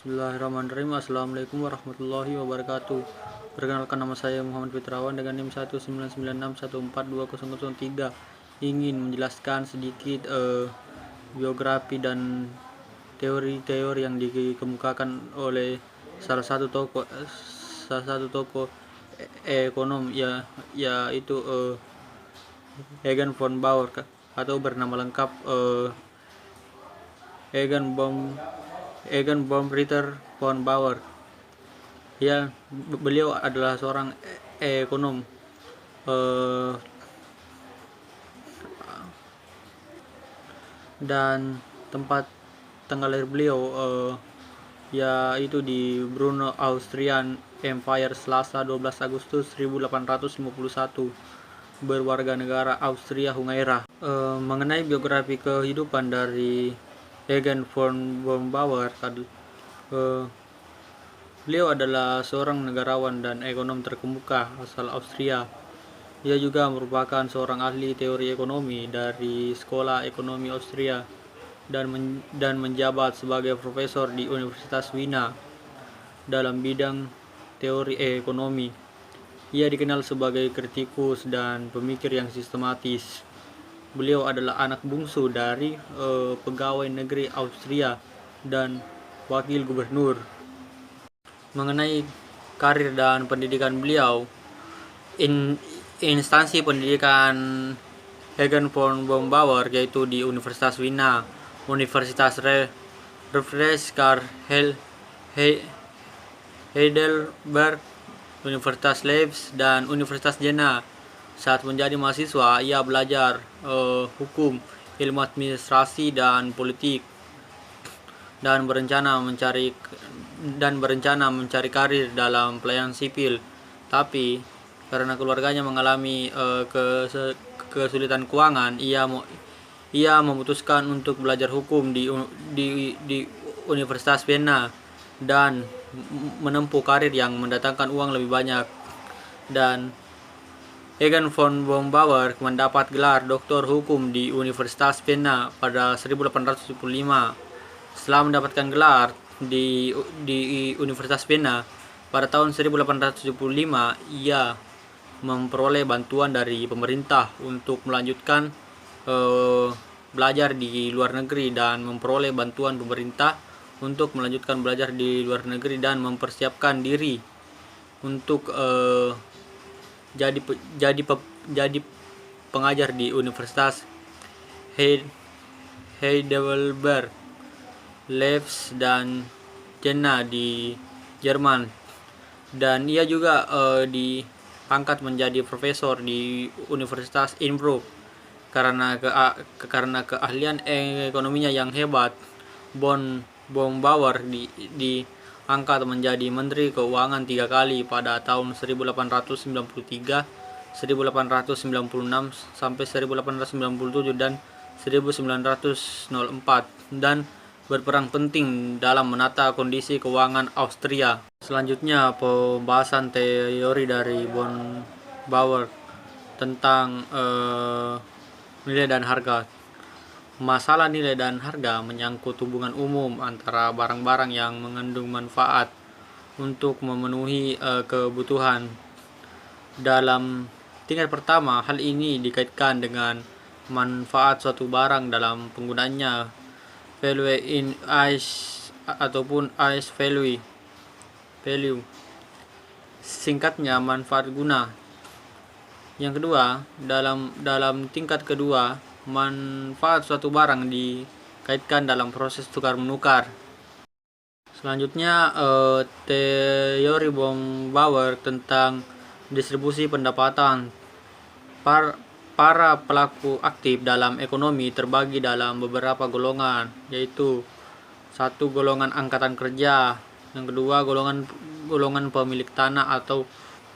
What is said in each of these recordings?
Bismillahirrahmanirrahim. Assalamualaikum warahmatullahi wabarakatuh. Perkenalkan, nama saya Muhammad Fitrawan dengan NIM 19961420003. Ingin menjelaskan sedikit biografi dan teori-teori yang dikemukakan oleh salah satu tokoh ekonom, yaitu Egan von Bauer, atau bernama lengkap Egan Baumritter von Bauer. Beliau adalah seorang ekonom, dan tempat tanggal lahir beliau yaitu di Brno, Austrian Empire, Selasa 12 Agustus 1851. Berwarga negara Austria-Hungaria. Mengenai biografi kehidupan dari Egan von Bauer, beliau adalah seorang negarawan dan ekonom terkemuka asal Austria. Ia juga merupakan seorang ahli teori ekonomi dari Sekolah Ekonomi Austria dan menjabat sebagai profesor di Universitas Wina dalam bidang teori ekonomi. Ia dikenal sebagai kritikus dan pemikir yang sistematis. Beliau adalah anak bungsu dari pegawai negeri Austria dan wakil gubernur. Mengenai karir dan pendidikan beliau, instansi pendidikan Egan von Bauer yaitu di Universitas Wina, Universitas Heidelberg, Universitas Leipzig, dan Universitas Jena. Saat menjadi mahasiswa, ia belajar hukum, ilmu administrasi, dan politik, dan berencana mencari karir dalam pelayanan sipil. Tapi karena keluarganya mengalami kesulitan keuangan, ia memutuskan untuk belajar hukum di Universitas Vienna dan menempuh karir yang mendatangkan uang lebih banyak. Dan Egan von Bauer mendapat gelar doktor hukum di Universitas Vienna pada 1875. Setelah mendapatkan gelar di Universitas Vienna pada tahun 1875, ia memperoleh bantuan dari pemerintah untuk melanjutkan belajar di luar negeri dan memperoleh bantuan pemerintah untuk melanjutkan belajar di luar negeri dan mempersiapkan diri untuk jadi pengajar di Universitas Heidelberg, Leipzig, dan Jena di Jerman. Dan ia juga diangkat menjadi profesor di Universitas Innsbruck karena keahlian ekonominya yang hebat. Bauer diangkat menjadi Menteri Keuangan 3 kali pada tahun 1893, 1896, sampai 1897 dan 1904, dan berperan penting dalam menata kondisi keuangan Austria. Selanjutnya, pembahasan teori dari von Bauer tentang nilai dan harga. Masalah nilai dan harga menyangkut hubungan umum antara barang-barang yang mengandung manfaat untuk memenuhi kebutuhan. Dalam tingkat pertama, hal ini dikaitkan dengan manfaat suatu barang dalam penggunaannya, value in ice ataupun ice value. Singkatnya, manfaat guna. Yang kedua, dalam tingkat kedua, manfaat suatu barang dikaitkan dalam proses tukar menukar. Selanjutnya, teori von Bauer tentang distribusi pendapatan. Para pelaku aktif dalam ekonomi terbagi dalam beberapa golongan, yaitu satu, golongan angkatan kerja. Yang kedua, golongan pemilik tanah atau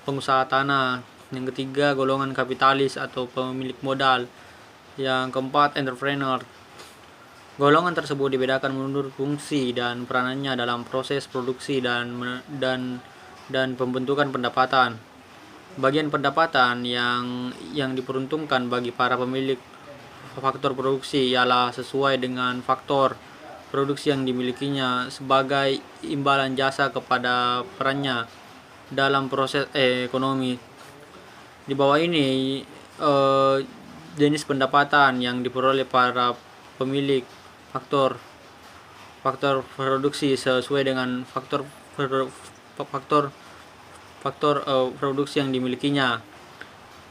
pengusaha tanah. Yang ketiga, golongan kapitalis atau pemilik modal. Yang keempat, entrepreneur. Golongan tersebut dibedakan menurut fungsi dan peranannya dalam proses produksi dan pembentukan pendapatan. Bagian pendapatan yang diperuntukkan bagi para pemilik faktor produksi ialah sesuai dengan faktor produksi yang dimilikinya sebagai imbalan jasa kepada perannya dalam proses ekonomi. Di bawah ini jenis pendapatan yang diperoleh para pemilik faktor produksi sesuai dengan faktor produksi yang dimilikinya.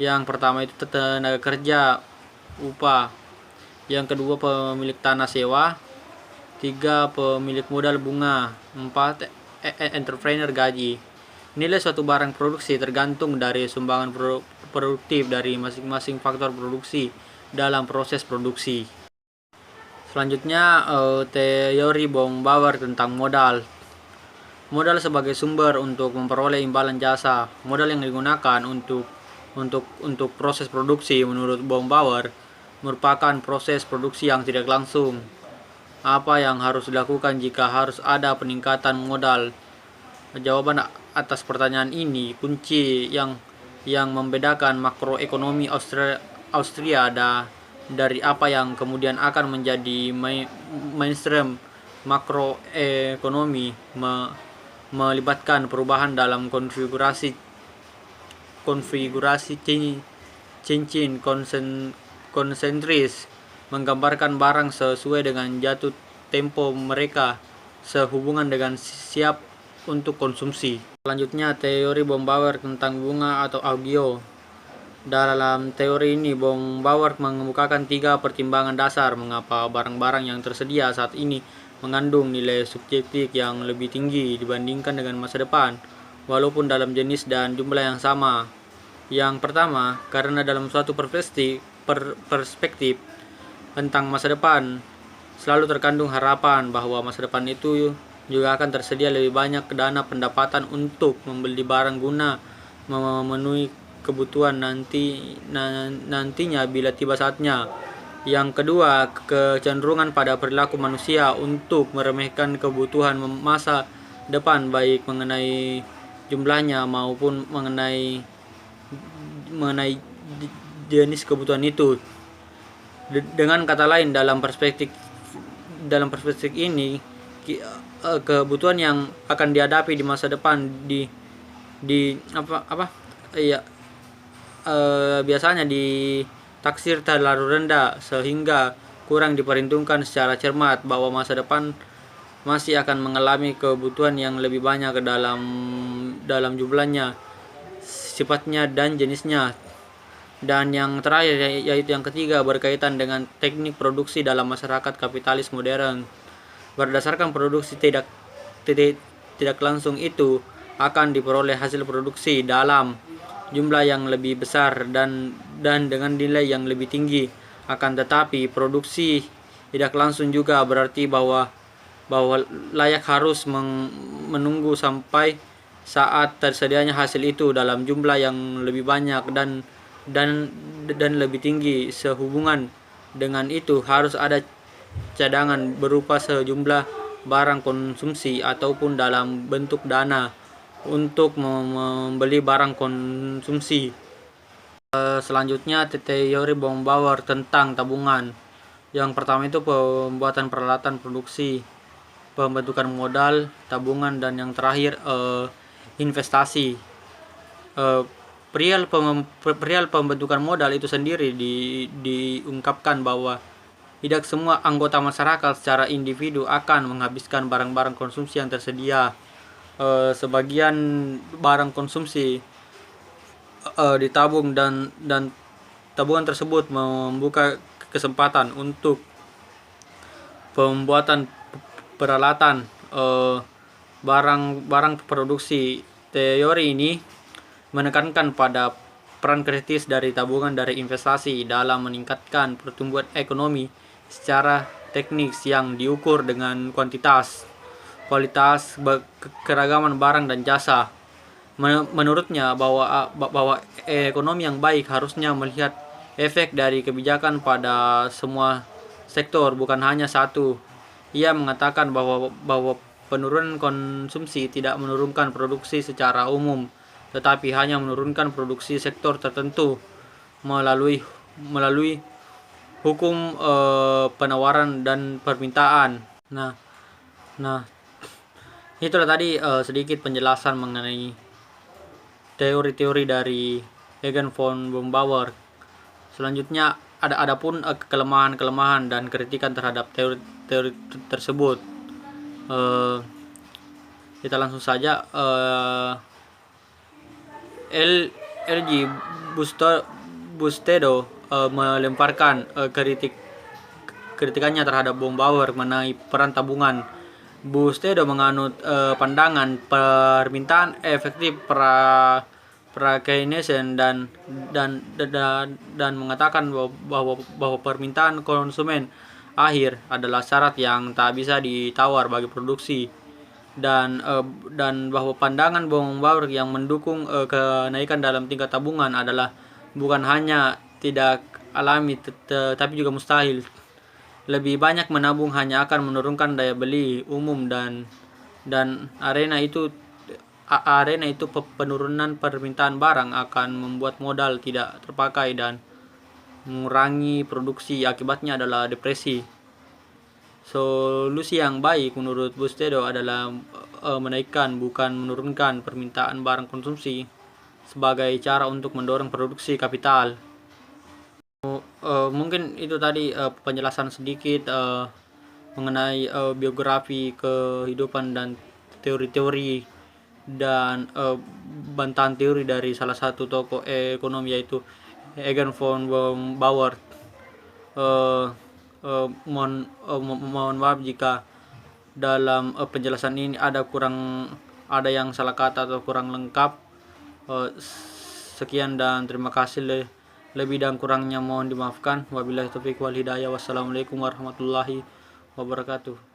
Yang pertama itu tenaga kerja upah, yang kedua pemilik tanah sewa, 3 pemilik modal bunga, 4 entrepreneur gaji. Nilai suatu barang produksi tergantung dari sumbangan produktif dari masing-masing faktor produksi dalam proses produksi. Selanjutnya teori Baumbauer tentang modal. Modal sebagai sumber untuk memperoleh imbalan jasa. Modal yang digunakan untuk proses produksi menurut Baumbauer merupakan proses produksi yang tidak langsung. Apa yang harus dilakukan jika harus ada peningkatan modal? Jawaban atas pertanyaan ini kunci yang membedakan makroekonomi Austria dari apa yang kemudian akan menjadi mainstream makroekonomi melibatkan perubahan dalam konfigurasi cincin konsentris, menggambarkan barang sesuai dengan jatuh tempo mereka sehubungan dengan siap untuk konsumsi. Selanjutnya teori Baumbauer tentang bunga atau agio. Dalam teori ini Baumbauer mengemukakan 3 pertimbangan dasar mengapa barang-barang yang tersedia saat ini mengandung nilai subjektif yang lebih tinggi dibandingkan dengan masa depan, walaupun dalam jenis dan jumlah yang sama. Yang pertama, karena dalam suatu perspektif tentang masa depan selalu terkandung harapan bahwa masa depan itu juga akan tersedia lebih banyak dana pendapatan untuk membeli barang guna memenuhi kebutuhan nantinya bila tiba saatnya. Yang kedua, kecenderungan pada perilaku manusia untuk meremehkan kebutuhan masa depan, baik mengenai jumlahnya maupun mengenai jenis kebutuhan itu. Dengan kata lain, dalam perspektif ini kebutuhan yang akan dihadapi di masa depan biasanya ditaksir terlalu rendah sehingga kurang diperhitungkan secara cermat bahwa masa depan masih akan mengalami kebutuhan yang lebih banyak dalam jumlahnya, sifatnya dan jenisnya. Dan yang terakhir, yaitu yang ketiga, berkaitan dengan teknik produksi dalam masyarakat kapitalis modern. Berdasarkan produksi tidak langsung itu akan diperoleh hasil produksi dalam jumlah yang lebih besar dan dengan nilai yang lebih tinggi. Akan tetapi produksi tidak langsung juga berarti bahwa layak harus menunggu sampai saat tersedianya hasil itu dalam jumlah yang lebih banyak dan lebih tinggi. Sehubungan dengan itu harus ada cadangan berupa sejumlah barang konsumsi ataupun dalam bentuk dana untuk membeli barang konsumsi. Selanjutnya teori Baumbauer tentang tabungan. Yang pertama itu pembuatan peralatan produksi, pembentukan modal, tabungan, dan yang terakhir investasi. Perihal pembentukan modal itu sendiri diungkapkan bahwa tidak semua anggota masyarakat secara individu akan menghabiskan barang-barang konsumsi yang tersedia. Sebagian barang konsumsi ditabung dan tabungan tersebut membuka kesempatan untuk pembuatan peralatan barang produksi. Teori ini menekankan pada peran kritis dari tabungan dari investasi dalam meningkatkan pertumbuhan ekonomi secara teknis yang diukur dengan kuantitas, kualitas, keragaman barang dan jasa. Menurutnya bahwa ekonomi yang baik harusnya melihat efek dari kebijakan pada semua sektor, bukan hanya satu. Ia mengatakan bahwa penurunan konsumsi tidak menurunkan produksi secara umum, tetapi hanya menurunkan produksi sektor tertentu melalui hukum penawaran dan permintaan. Nah, nah itulah tadi sedikit penjelasan mengenai teori-teori dari Egan von Bombauer. Selanjutnya adapun kelemahan-kelemahan dan kritikan terhadap teori tersebut. Kita langsung saja. LG Bustedo melemparkan kritikannya terhadap Bombauer mengenai peran tabungan. Bustedo menganut pandangan permintaan efektif Keynesian dan mengatakan bahwa permintaan konsumen akhir adalah syarat yang tak bisa ditawar bagi produksi, dan bahwa pandangan Bombauer yang mendukung kenaikan dalam tingkat tabungan adalah bukan hanya tidak alami tapi juga mustahil. Lebih banyak menabung hanya akan menurunkan daya beli umum dan arena itu penurunan permintaan barang akan membuat modal tidak terpakai dan mengurangi produksi. Akibatnya adalah depresi. Solusi yang baik menurut Bustedo adalah menaikkan bukan menurunkan permintaan barang konsumsi sebagai cara untuk mendorong produksi kapital. Mungkin itu tadi penjelasan sedikit mengenai biografi kehidupan dan teori-teori dan bantahan teori dari salah satu tokoh ekonomi, yaitu Egan von Bauer. Mohon maaf jika dalam penjelasan ini ada yang salah kata atau kurang lengkap. Sekian dan terima kasih. Lebih dan kurangnya mohon dimaafkan. Wabillahi taufiq wal hidayah. Wassalamualaikum warahmatullahi wabarakatuh.